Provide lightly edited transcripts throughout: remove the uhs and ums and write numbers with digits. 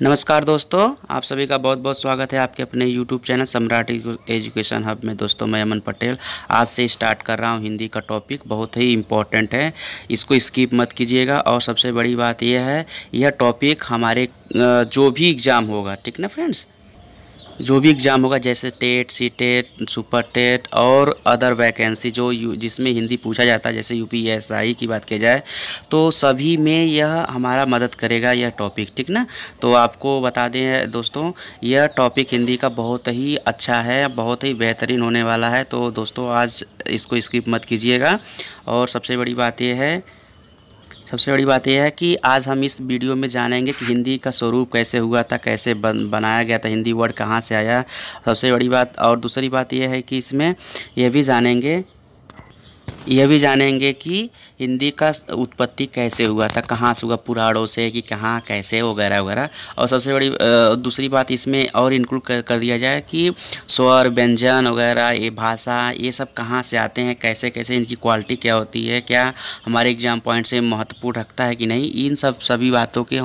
नमस्कार दोस्तों, आप सभी का बहुत बहुत स्वागत है आपके अपने YouTube चैनल सम्राट एजुकेशन हब में। दोस्तों मैं अमन पटेल आज से स्टार्ट कर रहा हूं हिंदी का टॉपिक। बहुत ही इम्पोर्टेंट है, इसको स्किप मत कीजिएगा। और सबसे बड़ी बात यह है, यह टॉपिक हमारे जो भी एग्ज़ाम होगा, ठीक ना फ्रेंड्स, जो भी एग्ज़ाम होगा जैसे TET, C TET, super TET और अदर वैकेंसी जो जिसमें हिंदी पूछा जाता है, जैसे यूपीएसआई की बात की जाए, तो सभी में यह हमारा मदद करेगा यह टॉपिक, ठीक ना। तो आपको बता दें दोस्तों, यह टॉपिक हिंदी का बहुत ही अच्छा है, बहुत ही बेहतरीन होने वाला है। तो दोस्तों आज इसको स्किप मत कीजिएगा। और सबसे बड़ी बात यह है कि आज हम इस वीडियो में जानेंगे कि हिंदी का स्वरूप कैसे हुआ था, कैसे बनाया गया था, हिंदी वर्ड कहाँ से आया, सबसे बड़ी बात। और दूसरी बात यह है कि इसमें यह भी जानेंगे कि हिंदी का उत्पत्ति कैसे हुआ था, कहाँ से हुआ, पुराणों से कि कहाँ कैसे वगैरह वगैरह। और सबसे बड़ी दूसरी बात इसमें और इंक्लूड कर दिया जाए कि स्वर, व्यंजन वगैरह, ये भाषा, ये सब कहाँ से आते हैं, कैसे कैसे इनकी क्वालिटी क्या होती है, क्या हमारे एग्जाम पॉइंट से महत्वपूर्ण रखता है कि नहीं, इन सभी बातों के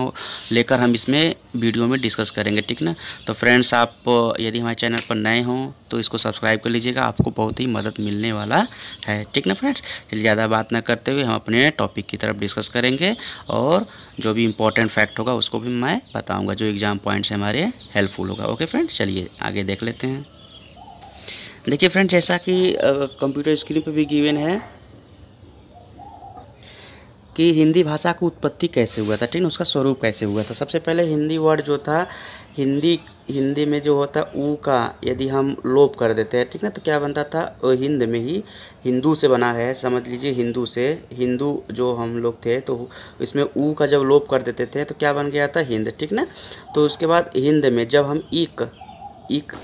लेकर हम इसमें वीडियो में डिस्कस करेंगे, ठीक ना। तो फ्रेंड्स, आप यदि हमारे चैनल पर नए हों तो इसको सब्सक्राइब कर लीजिएगा, आपको बहुत ही मदद मिलने वाला है, ठीक ना फ्रेंड्स। चलिए ज़्यादा बात ना करते हुए हम अपने टॉपिक की तरफ डिस्कस करेंगे और जो भी इम्पोर्टेंट फैक्ट होगा उसको भी मैं बताऊंगा, जो एग्ज़ाम पॉइंट्स हमारे हेल्पफुल होगा। ओके फ्रेंड्स, चलिए आगे देख लेते हैं। देखिए फ्रेंड्स, जैसा कि कंप्यूटर स्क्रीन पर भी गिवन है कि हिंदी भाषा की उत्पत्ति कैसे हुआ था, ठीक है, उसका स्वरूप कैसे हुआ था। सबसे पहले हिंदी वर्ड जो था, हिंदी में जो होता है ऊ का यदि हम लोप कर देते हैं, ठीक ना, तो क्या बनता था, हिंद में ही हिंदू से बना है, समझ लीजिए हिंदू से, हिंदू जो हम लोग थे तो इसमें ऊ का जब लोप कर देते थे तो क्या बन गया था, हिंद, ठीक ना। तो उसके बाद हिंद में जब हम इक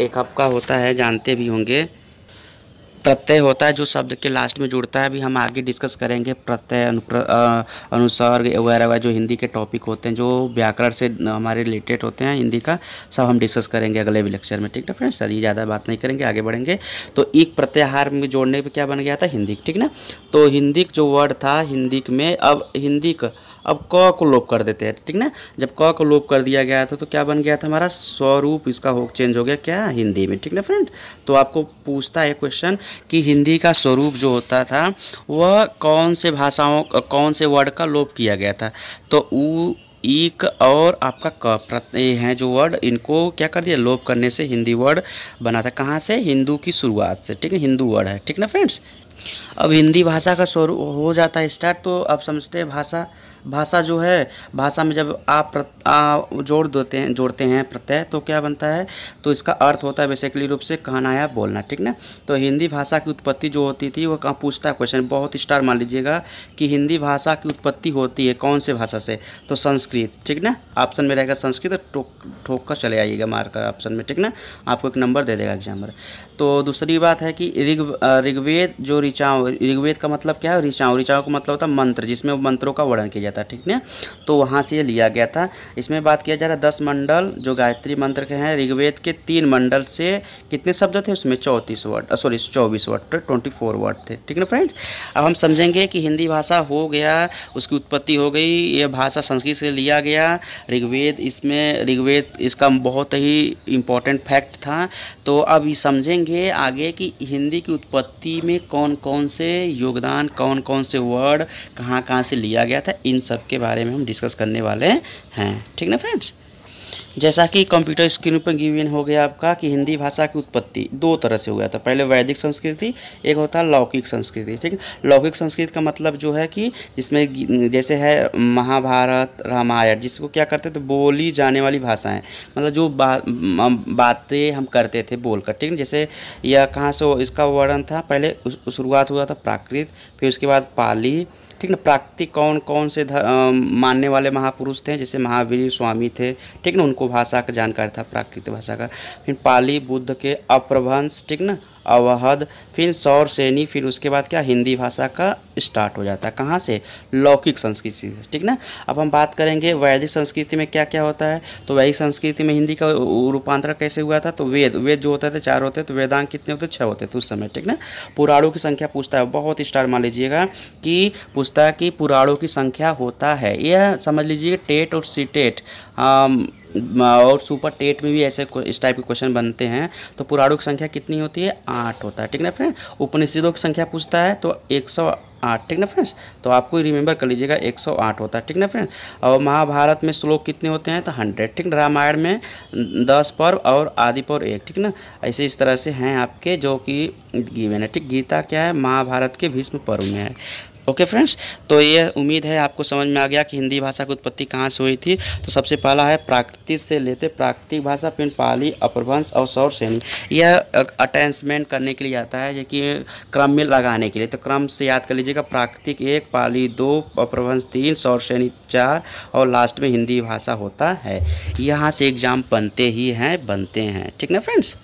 एक आपका होता है, जानते भी होंगे, प्रत्यय होता है जो शब्द के लास्ट में जुड़ता है। अभी हम आगे डिस्कस करेंगे प्रत्यय, अनुस्वार वगैरह जो हिंदी के टॉपिक होते हैं, जो व्याकरण से हमारे रिलेटेड होते हैं हिंदी का, सब हम डिस्कस करेंगे अगले भी लेक्चर में, ठीक है फ्रेंड्स। चलिए ज़्यादा बात नहीं करेंगे, आगे बढ़ेंगे। तो एक प्रत्याहार में जोड़ने पे क्या बन गया था, हिंदी, ठीक ना। तो हिंदी जो वर्ड था हिंदी में, अब क को लोप कर देते हैं, ठीक ना। जब क को लोप कर दिया गया था तो क्या बन गया था, हमारा स्वरूप इसका चेंज हो गया, क्या, हिंदी में, ठीक ना फ्रेंड। तो आपको पूछता है क्वेश्चन कि हिंदी का स्वरूप जो होता था वह कौन से वर्ड का लोप किया गया था। तो ऊ, ईक और आपका क प्रत्यय हैं जो वर्ड, इनको क्या कर दिया, लोप करने से हिंदी वर्ड बना था। कहाँ से, हिंदू की शुरुआत से, ठीक है, हिंदू वर्ड है, ठीक ना फ्रेंड्स। अब हिंदी भाषा का स्वरूप हो जाता है स्टार्ट, तो अब समझते हैं भाषा जो है, भाषा में जब आप जोड़ते हैं प्रत्यय तो क्या बनता है, तो इसका अर्थ होता है बेसिकली रूप से कहना या बोलना, ठीक ना। तो हिंदी भाषा की उत्पत्ति जो होती थी वो कहाँ, पूछता है क्वेश्चन, बहुत स्टार मान लीजिएगा कि हिंदी भाषा की उत्पत्ति होती है कौन से भाषा से, तो संस्कृत, ठीक ना। ऑप्शन में रहेगा संस्कृत, ठोक कर चले आइएगा मार्क का ऑप्शन में, ठीक ना, आपको एक नंबर दे देगा एग्जामर। तो दूसरी बात है कि ऋग्वेद जो ऋग्वेद का मतलब क्या है, ऋचाओं का मतलब होता है मंत्र, जिसमें मंत्रों का वर्णन किया जाता है, ठीक है। तो वहाँ से ये लिया गया था। इसमें बात किया जा रहा है 10 मंडल जो गायत्री मंत्र के हैं, ऋग्वेद के 3 मंडल से कितने शब्द थे, उसमें 24 वर्ड, 24 वर्ड थे, ठीक है फ्रेंड्स। अब हम समझेंगे कि हिंदी भाषा हो गया, उसकी उत्पत्ति हो गई, ये भाषा संस्कृत से लिया गया, ऋग्वेद इसका बहुत ही इम्पोर्टेंट फैक्ट था। तो अब ये समझेंगे आगे कि हिंदी की उत्पत्ति में कौन कौन से योगदान, कौन कौन से वर्ड कहाँ कहाँ से लिया गया था, इन सब के बारे में हम डिस्कस करने वाले हैं, ठीक ना फ्रेंड्स। जैसा कि कंप्यूटर स्क्रीन पर गिवन हो गया आपका कि हिंदी भाषा की उत्पत्ति 2 तरह से हुआ था। पहले वैदिक संस्कृति, एक होता है लौकिक संस्कृति, ठीक है। लौकिक संस्कृति का मतलब जो है कि जिसमें जैसे है महाभारत, रामायण, जिसको क्या करते थे, बोली जाने वाली भाषाएं, मतलब जो बातें हम करते थे बोलकर, ठीक है। जैसे यह कहाँ से इसका वर्णन था, पहले शुरुआत हुआ था प्राकृत, फिर उसके बाद पाली, ठीक ना। प्राकृतिक कौन कौन से मानने वाले महापुरुष थे, जैसे महावीर स्वामी थे, ठीक ना, उनको भाषा का जानकारी था, प्राकृतिक भाषा का। फिर पाली, बुद्ध के अपभ्रंश, ठीक ना, अवहद, फिर सौर सेनी, फिर उसके बाद क्या, हिंदी भाषा का स्टार्ट हो जाता है, कहाँ से, लौकिक संस्कृति से, ठीक ना। अब हम बात करेंगे वैदिक संस्कृति में क्या क्या होता है। तो वैदिक संस्कृति में हिंदी का रूपांतरण कैसे हुआ था, तो वेद जो होते थे 4 होते, तो वेदांग कितने होते, 6 होते थे उस समय, ठीक ना। पुराणों की संख्या पूछता है, बहुत स्टार मान लीजिएगा कि पूछता है कि पुराणों की संख्या होता है, यह समझ लीजिए टेट और सी टेट और सुपर टेट में भी ऐसे इस टाइप के क्वेश्चन बनते हैं। तो पुराणों की संख्या कितनी होती है? 8 होता है, ठीक ना फ्रेंड। उपनिषदों की संख्या पूछता है तो 108, ठीक ना फ्रेंड्स। तो आपको रिमेंबर कर लीजिएगा 108 होता है, ठीक ना फ्रेंड। और महाभारत में श्लोक कितने होते हैं? तो 100, ठीक। रामायण में 10 पर्व और आदि पर्व 1, ठीक ना। ऐसे इस तरह से हैं आपके जो कि गिवन है, ठीक। गीता क्या है? महाभारत के भीष्म पर्व में है। ओके फ्रेंड्स, तो ये उम्मीद है आपको समझ में आ गया कि हिंदी भाषा की उत्पत्ति कहाँ से हुई थी। तो सबसे पहला है प्राकृतिक से लेते प्राकृतिक भाषा, फिर पाली, अपभ्रंश और सौर श्रेणी। यह अटैचमेंट करने के लिए आता है, जो कि क्रम में लगाने के लिए। तो क्रम से याद कर लीजिएगा, प्राकृतिक 1, पाली 2, अपभ्रंश 3, सौर श्रेणी 4 और लास्ट में हिंदी भाषा होता है। यहाँ से एग्जाम बनते हैं, ठीक ना फ्रेंड्स।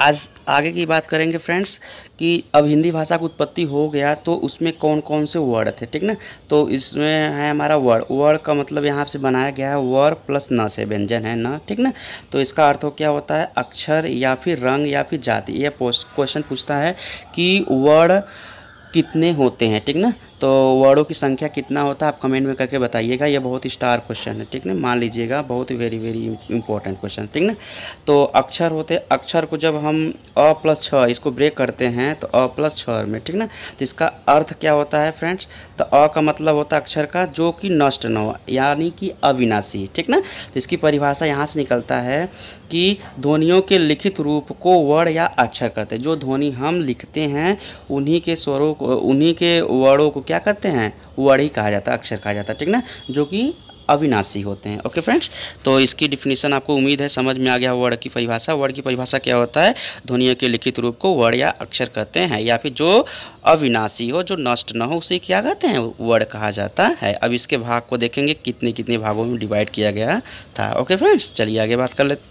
आज आगे की बात करेंगे फ्रेंड्स कि अब हिंदी भाषा की उत्पत्ति हो गया तो उसमें कौन कौन से वर्ड थे, ठीक ना। तो इसमें है हमारा वर्ड का मतलब यहाँ से बनाया गया है वर्ड प्लस न से, व्यंजन है न, ठीक ना। तो इसका अर्थ क्या होता है? अक्षर या फिर रंग या फिर जाति। यह क्वेश्चन पूछता है कि वर्ड कितने होते हैं, ठीक ना। तो वर्डों की संख्या कितना होता है आप कमेंट में करके बताइएगा। ये बहुत ही स्टार क्वेश्चन है, ठीक ना, मान लीजिएगा, बहुत ही वेरी इंपॉर्टेंट क्वेश्चन, ठीक ना। तो अक्षर होते, अक्षर को जब हम अ प्लस छ इसको ब्रेक करते हैं तो अ प्लस छ में, ठीक ना। तो इसका अर्थ क्या होता है फ्रेंड्स? तो अ का मतलब होता है अक्षर का जो कि नष्ट न हो, यानी कि अविनाशी, ठीक ना। तो इसकी परिभाषा यहाँ से निकलता है कि ध्वनियों के लिखित रूप को वर्ण या अक्षर कहते हैं। जो ध्वनि हम लिखते हैं उन्हीं के स्वरों को, उन्हीं के वर्णों को क्या करते हैं? वर्ण ही कहा जाता है, अक्षर कहा जाता है, ठीक ना, जो कि अविनाशी होते हैं। ओके फ्रेंड्स, तो इसकी डिफिनीशन आपको उम्मीद है समझ में आ गया। वर्ड की परिभाषा, वर्ड की परिभाषा क्या होता है? ध्वनियों के लिखित रूप को वर्ण या अक्षर कहते हैं, या फिर जो अविनाशी हो, जो नष्ट न हो, उसे क्या कहते हैं? वर्ण कहा जाता है। अब इसके भाग को देखेंगे कितने कितने भागों में डिवाइड किया गया था। ओके फ्रेंड्स, चलिए आगे बात कर लेते हैं।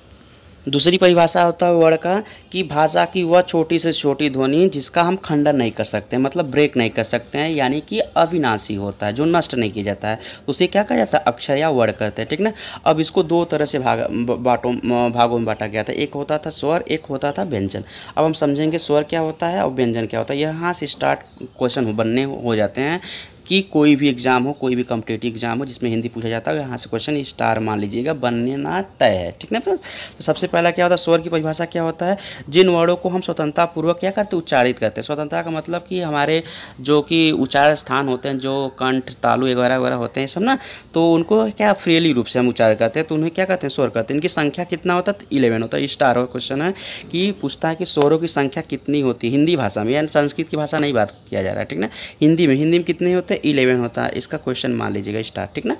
दूसरी परिभाषा होता है वर्ड का कि भाषा की वह छोटी से छोटी ध्वनि जिसका हम खंडन नहीं कर सकते, मतलब ब्रेक नहीं कर सकते हैं, यानी कि अविनाशी होता है, जो नष्ट नहीं किया जाता है, उसे क्या कहा जाता है? अक्षर या वर्ड कहते हैं, ठीक ना। अब इसको दो तरह से भागों में बांटा गया था। एक होता था स्वर, एक होता था व्यंजन। अब हम समझेंगे स्वर क्या होता है और व्यंजन क्या होता है। यहाँ से स्टार्ट क्वेश्चन बनने हो जाते हैं कि कोई भी एग्जाम हो, कोई भी कॉम्पिटिटिव एग्जाम हो जिसमें हिंदी पूछा जाता है, यहाँ से क्वेश्चन स्टार मान लीजिएगा, बनना तय है, ठीक ना फ्रेंड्स। तो सबसे पहला क्या होता है? स्वर की परिभाषा क्या होता है? जिन वर्डों को हम स्वतंत्रतापूर्वक क्या करते हैं? उच्चारित करते हैं। स्वतंत्रता का मतलब कि हमारे जो कि उच्चारण स्थान होते हैं, जो कंठ, तालु वगैरह वगैरह होते हैं सब ना, तो उनको क्या फ्रीली रूप से हम उच्चारण करते हैं, तो उन्हें क्या कहते हैं? स्वर कहते हैं। इनकी संख्या कितना होता है? 11 होता है। स्टार क्वेश्चन है कि पूछता है कि स्वरों की संख्या कितनी होती है हिंदी भाषा में, यानी संस्कृत की भाषा नहीं बात किया जा रहा है, ठीक ना। हिंदी में कितने होते हैं? 11 होता है। इसका क्वेश्चन मान लीजिएगा स्टार, ठीक ना।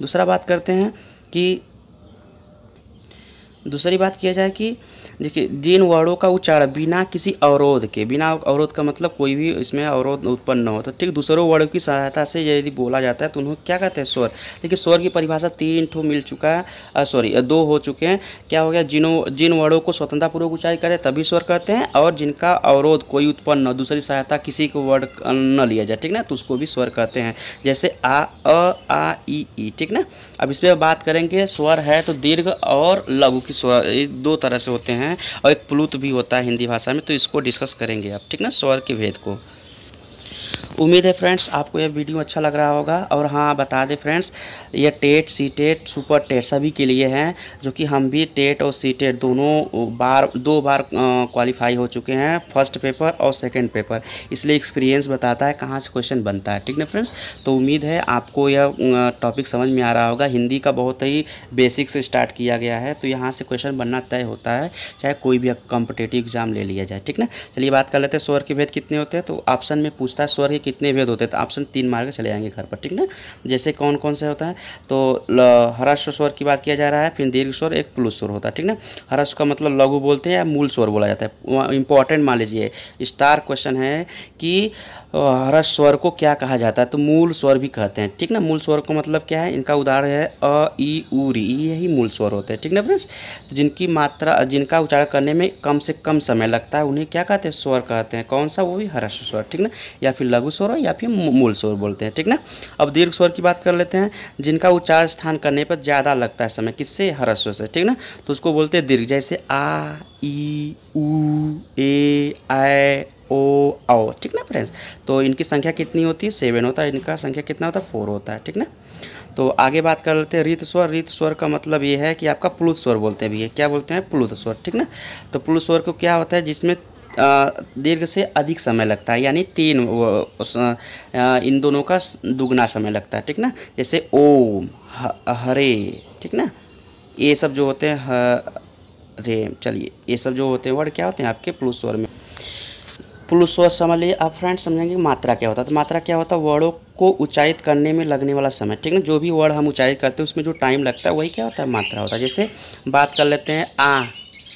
दूसरा बात करते हैं कि दूसरी बात किया जाए कि देखिए जिन वर्डों का उच्चारण बिना किसी अवरोध के, बिना अवरोध का मतलब कोई भी इसमें अवरोध उत्पन्न न हो, तो ठीक दूसरों वर्डों की सहायता से यदि बोला जाता है तो उन्हें क्या कहते हैं? स्वर। देखिए स्वर की परिभाषा 3 ठो मिल चुका है, सॉरी 2 हो चुके हैं। क्या हो गया? जिन वर्डों को स्वतंत्रतापूर्वक उच्चारित करते हैं तभी स्वर कहते हैं, और जिनका अवरोध कोई उत्पन्न न, दूसरी सहायता किसी को वर्ड न लिया जाए, ठीक ना, तो उसको भी स्वर कहते हैं। जैसे आ, आ, ई, ठीक ना। अब इस पर बात करेंगे। स्वर है तो दीर्घ और लघु की स्वर, ये 2 तरह से होते हैं, और एक प्लुत भी होता है हिंदी भाषा में, तो इसको डिस्कस करेंगे आप, ठीक ना, स्वर के भेद को। उम्मीद है फ्रेंड्स आपको यह वीडियो अच्छा लग रहा होगा। और हाँ बता दें फ्रेंड्स, ये TET, C TET, super TET सभी के लिए हैं, जो कि हम भी टेट और सी टेट दोनों 2 बार क्वालिफाई हो चुके हैं, फर्स्ट पेपर और सेकंड पेपर। इसलिए एक्सपीरियंस बताता है कहाँ से क्वेश्चन बनता है, ठीक ना फ्रेंड्स। तो उम्मीद है आपको यह टॉपिक समझ में आ रहा होगा। हिंदी का बहुत ही बेसिक से स्टार्ट किया गया है, तो यहाँ से क्वेश्चन बनना तय होता है, चाहे कोई भी कॉम्पिटिटिव एग्जाम ले लिया जाए, ठीक ना। चलिए बात कर लेते हैं स्वर के भेद कितने होते हैं। तो ऑप्शन में पूछता है स्वर के कितने भेद होते हैं, तो ऑप्शन 3 मार के चले जाएंगे घर पर, ठीक ना। जैसे कौन कौन से होता है, तो ह्रस्व स्वर की बात किया जा रहा है, फिर दीर्घ स्वर, एक प्लुत स्वर होता है, ठीक ना। ह्रस्व का मतलब लघु बोलते हैं या मूल स्वर बोला जाता है। इंपॉर्टेंट मान लीजिए, स्टार क्वेश्चन है कि ह्रस्व स्वर को क्या कहा जाता है, तो मूल स्वर भी कहते हैं, ठीक ना। मूल स्वर को मतलब क्या है? इनका उदाहरण है अ, ई, उ, री, यही मूल स्वर होते हैं, ठीक ना फ्रेंड्स। तो जिनकी मात्रा, जिनका उच्चारण करने में कम से कम समय लगता है उन्हें क्या कहते हैं? स्वर कहते हैं। कौन सा? वो भी ह्रस्व स्वर, ठीक ना, या फिर लघु स्वर या फिर मूल स्वर बोलते हैं, ठीक ना। अब दीर्घ स्वर की बात कर लेते हैं, जिनका उच्चारण स्थान करने पर ज़्यादा लगता है समय, किससे? ह्रस्व से, ठीक ना, तो उसको बोलते हैं दीर्घ। जैसे आ, ई, उ, ए, ऐ, ओ औ, ठीक ना फ्रेंड्स। तो इनकी संख्या कितनी होती है, 7 होता है, इनका संख्या कितना होता है, 4 होता है, ठीक ना। तो आगे बात कर लेते हैं रीत स्वर। रीत स्वर का मतलब ये है कि आपका प्लुत स्वर बोलते हैं भैया, क्या बोलते हैं, प्लुत स्वर, ठीक ना। तो प्लुत स्वर को क्या होता है, जिसमें दीर्घ से अधिक समय लगता है, यानी इन दोनों का दुगना समय लगता है, ठीक ना। जैसे ओम, हरे, ठीक ना, ये सब जो होते हैं रे, चलिए ये सब जो होते हैं वर्ड क्या होते हैं आपके प्लुत स्वर में। प्लुत स्वर समझ लीजिए। आप फ्रेंड्स समझेंगे मात्रा क्या होता है। तो मात्रा क्या होता है, वर्डों को उच्चारित करने में लगने वाला समय, ठीक ना। जो भी वर्ड हम उच्चारित करते हैं उसमें जो टाइम लगता है वही क्या होता है, मात्रा होता है। जैसे बात कर लेते हैं आ,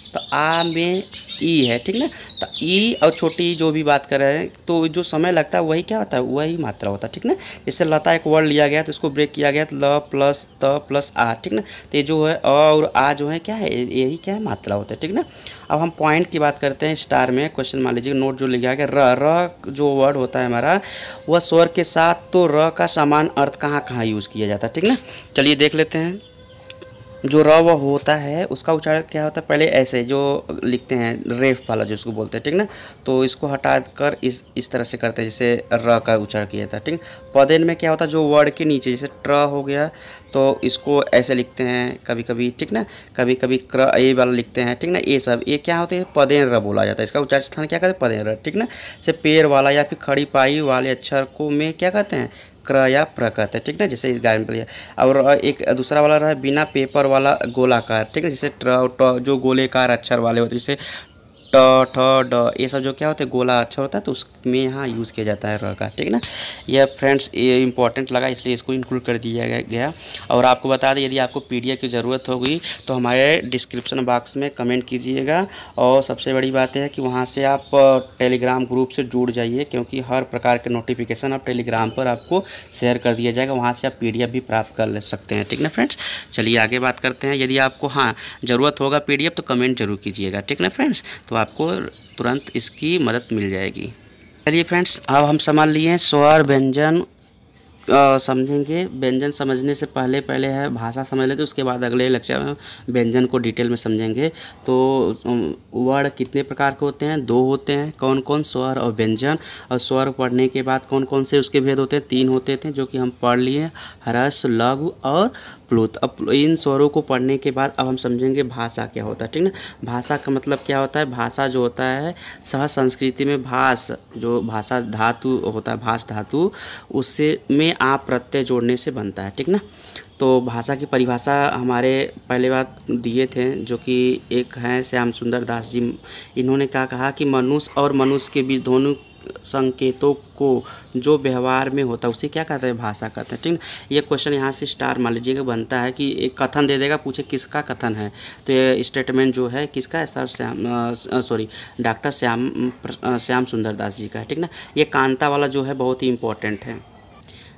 तो आ में ई है, ठीक ना। तो ई और छोटी ई जो भी बात कर रहे हैं तो जो समय लगता है वही क्या होता है, वही मात्रा होता है, ठीक ना। जैसे लता एक वर्ड लिया गया तो इसको ब्रेक किया गया, तो ल प्लस त प्लस आ, ठीक ना। तो ये जो है अ और आ जो है क्या है, यही क्या है, मात्रा होता है, ठीक ना। अब हम पॉइंट की बात करते हैं। स्टार में क्वेश्चन मान लीजिए, नोट जो लिखा गया, र जो वर्ड होता है हमारा, वह स्वर के साथ तो र का समान अर्थ कहाँ कहाँ यूज़ किया जाता है, ठीक ना। चलिए देख लेते हैं। जो र व होता है उसका उच्चारण क्या होता है, पहले ऐसे जो लिखते हैं रेफ वाला जिसको बोलते हैं, ठीक ना। तो इसको हटा कर इस तरह से करते हैं जैसे र का उच्चारण किया जाता है, ठीक। पदेन में क्या होता है, जो वर्ड के नीचे जैसे ट्र हो गया तो इसको ऐसे लिखते हैं कभी कभी, ठीक ना। कभी कभी क्र ए वाला लिखते हैं, ठीक ना। ये सब ये क्या होते हैं, पदेन र बोला जाता है। इसका उच्चारण स्थान क्या कहते हैं, पदेन र, ठीक ना। जैसे पेड़ वाला या फिर खड़ी पाई वाले अक्षर को में क्या कहते हैं, क्र या प्र कहते हैं, ठीक ना। जैसे इस गाय में लिया। और एक दूसरा वाला रहा बिना पेपर वाला गोलाकार, ठीक है। जैसे ट्र ट जो गोलेकार अक्षर वाले होते हैं, जैसे ट ठ ड, ये सब जो क्या होते हैं गोला अक्षर होता है, तो उसमें यहाँ यूज़ किया जाता है र का, ठीक ना। यह फ्रेंड्स ये इंपॉर्टेंट लगा इसलिए इसको इंक्लूड कर दिया गया। और आपको बता दें यदि आपको पीडीएफ की ज़रूरत होगी तो हमारे डिस्क्रिप्शन बॉक्स में कमेंट कीजिएगा। और सबसे बड़ी बात है कि वहाँ से आप टेलीग्राम ग्रुप से जुड़ जाइए, क्योंकि हर प्रकार के नोटिफिकेशन आप टेलीग्राम पर आपको शेयर कर दिया जाएगा, वहाँ से आप पीडीएफ भी प्राप्त कर ले सकते हैं, ठीक ना फ्रेंड्स। चलिए आगे बात करते हैं। यदि आपको हाँ ज़रूरत होगा पीडीएफ तो कमेंट जरूर कीजिएगा, ठीक ना फ्रेंड्स। तो आपको तुरंत इसकी मदद मिल जाएगी। चलिए फ्रेंड्स, अब हम समझ लिए हैं स्वर व्यंजन समझेंगे। व्यंजन समझने से पहले है भाषा समझ लेते, उसके बाद अगले लेक्चर में व्यंजन को डिटेल में समझेंगे। तो वर्ड कितने प्रकार के होते हैं, 2 होते हैं, कौन कौन, स्वर और व्यंजन। और स्वर पढ़ने के बाद कौन कौन से उसके भेद होते हैं, 3 होते थे जो कि हम पढ़ लिए, ह्रस्व, लघु और प्लुत। अब इन स्वरों को पढ़ने के बाद अब हम समझेंगे भाषा क्या होता है, ठीक ना। भाषा का मतलब क्या होता है, भाषा जो होता है सह संस्कृति में भाष, जो भाषा धातु होता है, भाष धातु, उससे में आप प्रत्यय जोड़ने से बनता है, ठीक ना। तो भाषा की परिभाषा हमारे पहले बात दिए थे, जो कि एक हैं श्याम सुंदर दास जी। इन्होंने क्या कहा कि मनुष्य और मनुष्य के बीच दोनों संकेतों को जो व्यवहार में होता है उसे क्या कहते हैं, भाषा कहते हैं, ठीक ना। ये क्वेश्चन यहाँ से स्टार मान लीजिएगा बनता है कि एक कथन दे देगा, पूछे किसका कथन है, तो ये स्टेटमेंट जो है किसका है, डॉक्टर श्याम सुंदर दास जी का है, ठीक ना। ये कांता वाला जो है बहुत ही इंपॉर्टेंट है।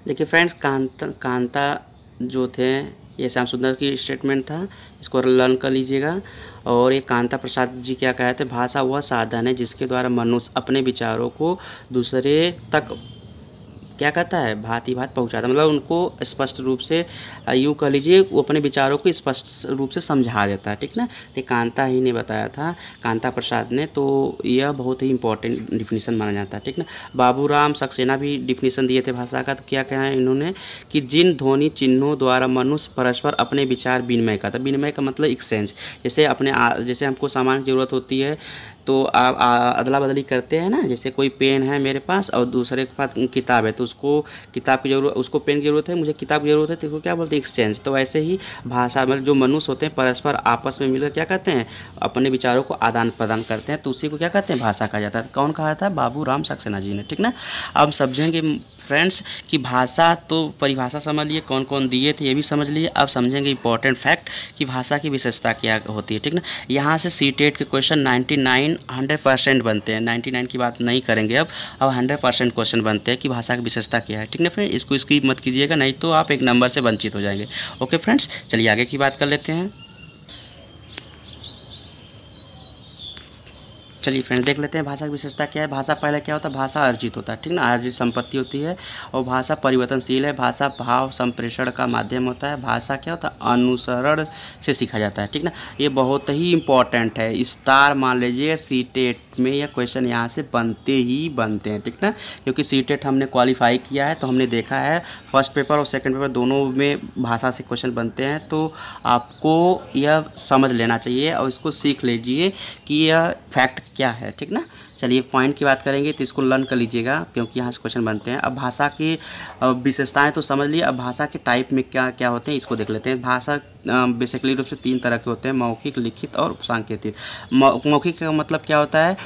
देखिए फ्रेंड्स, कांता जो थे ये श्याम सुंदर की स्टेटमेंट था, इसको लर्न कर लीजिएगा। और ये कांता प्रसाद जी क्या कहते हैं, भाषा वह साधन है जिसके द्वारा मनुष्य अपने विचारों को दूसरे तक क्या कहता है, भांति भांति पहुँचाता, मतलब उनको स्पष्ट रूप से यूँ कह लीजिए वो अपने विचारों को स्पष्ट रूप से समझा देता है, ठीक ना। तो कांता ही ने बताया था, कांता प्रसाद ने, तो यह बहुत ही इंपॉर्टेंट डिफिनीसन माना जाता है, ठीक ना। बाबूराम सक्सेना भी डिफिनीसन दिए थे भाषा का, तो क्या कहा है इन्होंने कि जिन ध्वनि चिन्हों द्वारा मनुष्य परस्पर अपने विचार विनिमय करता है। विनिमय का मतलब एक्सचेंज, जैसे हमको सामान की जरूरत होती है तो आप अदला बदली करते हैं ना। जैसे कोई पेन है मेरे पास और दूसरे के पास किताब है, तो उसको किताब की ज़रूरत, उसको पेन की ज़रूरत है, मुझे किताब की ज़रूरत है, तो इसको क्या बोलते हैं, एक्सचेंज। तो ऐसे ही भाषा में जो मनुष्य होते हैं परस्पर आपस में मिलकर क्या कहते हैं, अपने विचारों को आदान प्रदान करते हैं, तो उसी को क्या कहते हैं, भाषा कहा जाता है। कौन कहा था, बाबूराम सक्सेना जी ने, ठीक ना। अब समझेंगे फ्रेंड्स कि भाषा तो परिभाषा समझ लिए, कौन कौन दिए थे ये भी समझ लिए। अब समझेंगे इंपॉर्टेंट फैक्ट कि भाषा की विशेषता क्या होती है, ठीक ना। यहाँ से सीटेट के क्वेश्चन 100% बनते हैं। 99 की बात नहीं करेंगे अब 100% क्वेश्चन बनते हैं कि भाषा की विशेषता क्या है, ठीक ना फ्रेंड। इसको स्किप मत कीजिएगा, नहीं तो आप एक नंबर से वंचित हो जाएंगे। ओके फ्रेंड्स, चलिए आगे की बात कर लेते हैं। चलिए फ्रेंड्स देख लेते हैं भाषा की विशेषता क्या है। भाषा पहले क्या होता है, भाषा अर्जित होता है, ठीक ना, अर्जित संपत्ति होती है। और भाषा परिवर्तनशील है, भाषा भाव संप्रेषण का माध्यम होता है। भाषा क्या होता है, अनुसरण से सीखा जाता है, ठीक ना। ये बहुत ही इंपॉर्टेंट है, स्टार मान लीजिए सीटेट में यह क्वेश्चन यहाँ से बनते ही बनते हैं, ठीक ना, क्योंकि सीटेट हमने क्वालिफाई किया है तो हमने देखा है फर्स्ट पेपर और सेकंड पेपर दोनों में भाषा से क्वेश्चन बनते हैं। तो आपको यह समझ लेना चाहिए और इसको सीख लीजिए कि यह फैक्ट क्या है, ठीक ना। चलिए पॉइंट की बात करेंगे तो इसको लर्न कर लीजिएगा क्योंकि यहाँ से क्वेश्चन बनते हैं। अब भाषा की विशेषताएं तो समझ लिए, अब भाषा के टाइप में क्या क्या होते हैं इसको देख लेते हैं। भाषा बेसिकली रूप से 3 तरह के होते हैं, मौखिक, लिखित और सांकेतिक। मौखिक का मतलब क्या होता है,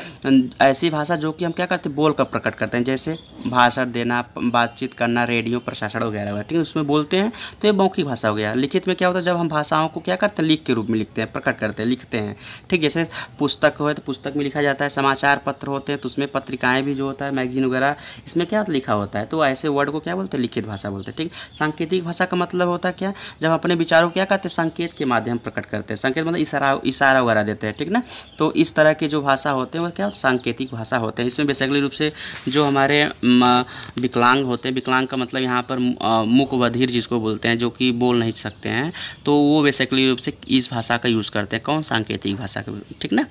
ऐसी भाषा जो कि हम क्या करते हैं, बोल कर प्रकट करते हैं, जैसे भाषण देना, बातचीत करना, रेडियो प्रशासन वगैरह वगैरह, ठीक है, उसमें बोलते हैं तो ये मौखिक भाषा हो गया। लिखित में क्या होता है, जब हम भाषाओं को क्या करते हैं, लिख के रूप में लिखते हैं, प्रकट करते हैं, लिखते हैं, ठीक। जैसे पुस्तक हो तो पुस्तक में लिखा जाता है, समाचार पत्र होते हैं तो उसमें पत्रिकाएं भी जो होता है, मैगजीन वगैरह, इसमें क्या लिखा होता है, तो ऐसे वर्ड को क्या बोलते हैं, लिखित भाषा बोलते हैं, ठीक। सांकेतिक भाषा का मतलब होता है क्या, जब अपने विचारों को क्या करते हैं, संकेत के माध्यम प्रकट करते हैं। संकेत मतलब इशारा वगैरह देते हैं, ठीक ना। तो इस तरह की जो भाषा होते हैं वो क्या सांकेतिक भाषा होते हैं। इसमें बेसिकली रूप से जो हमारे विकलांग होते हैं, विकलांग का मतलब यहाँ पर मूक बधिर जिसको बोलते हैं, जो कि बोल नहीं सकते हैं, तो वो बेसिकली रूप से इस भाषा का यूज़ करते हैं। कौन, सांकेतिक भाषा का, ठीक ना।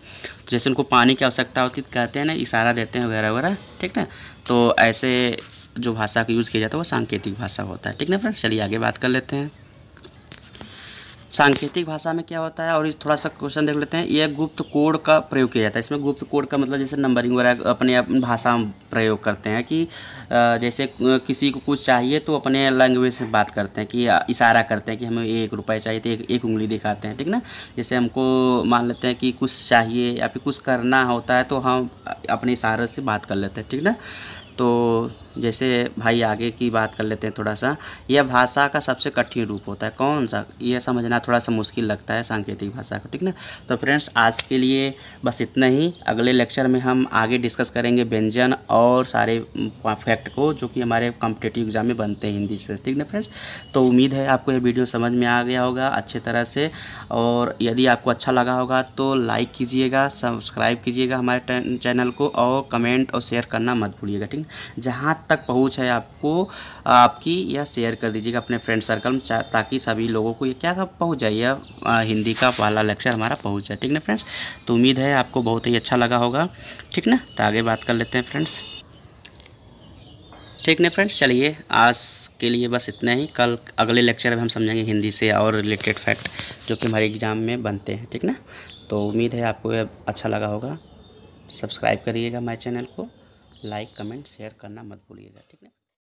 जैसे उनको पानी की आवश्यकता होती है कहते हैं ना, इशारा देते हैं वगैरह वगैरह, ठीक ना। तो ऐसे जो भाषा का यूज़ किया जाता है वो सांकेतिक भाषा होता है, ठीक ना फ्रेंड्स। चलिए आगे बात कर लेते हैं सांकेतिक भाषा में क्या होता है, और इस थोड़ा सा क्वेश्चन देख लेते हैं। यह गुप्त कोड का प्रयोग किया जाता है। इसमें गुप्त कोड का मतलब जैसे नंबरिंग वगैरह अपने भाषा में प्रयोग करते हैं कि जैसे किसी को कुछ चाहिए तो अपने लैंग्वेज से बात करते हैं, कि इशारा करते हैं कि हमें 1 रुपये चाहिए तो एक उंगली दिखाते हैं, ठीक ना। जैसे हमको मान लेते हैं कि कुछ चाहिए या फिर कुछ करना होता है तो हम अपने इशारे से बात कर लेते हैं, ठीक ना। तो जैसे भाई आगे की बात कर लेते हैं थोड़ा सा। यह भाषा का सबसे कठिन रूप होता है, कौन सा, यह समझना थोड़ा सा मुश्किल लगता है सांकेतिक भाषा को, ठीक ना। तो फ्रेंड्स आज के लिए बस इतना ही। अगले लेक्चर में हम आगे डिस्कस करेंगे व्यंजन और सारे फैक्ट को जो कि हमारे कॉम्पिटिटिव एग्जाम में बनते हैं हिंदी से, ठीक ना फ्रेंड्स। तो उम्मीद है आपको यह वीडियो समझ में आ गया होगा अच्छे तरह से, और यदि आपको अच्छा लगा होगा तो लाइक कीजिएगा, सब्सक्राइब कीजिएगा हमारे चैनल को, और कमेंट और शेयर करना मत भूलिएगा, ठीक। जहाँ तक पहुँच है आपको आपकी, यह शेयर कर दीजिएगा अपने फ्रेंड सर्कल में, ताकि सभी लोगों को ये क्या पहुँच जाए, यह हिंदी का पहला लेक्चर हमारा पहुँच जाए, ठीक ना फ्रेंड्स। तो उम्मीद है आपको बहुत ही अच्छा लगा होगा, ठीक ना। तो आगे बात कर लेते हैं फ्रेंड्स, ठीक ना फ्रेंड्स। चलिए आज के लिए बस इतना ही। कल अगले लेक्चर में हम समझेंगे हिंदी से और रिलेटेड फैक्ट जो कि हमारे एग्ज़ाम में बनते हैं, ठीक ना। तो उम्मीद है आपको यह अच्छा लगा होगा। सब्सक्राइब करिएगा हमारे चैनल को, लाइक कमेंट शेयर करना मत भूलिएगा, ठीक है।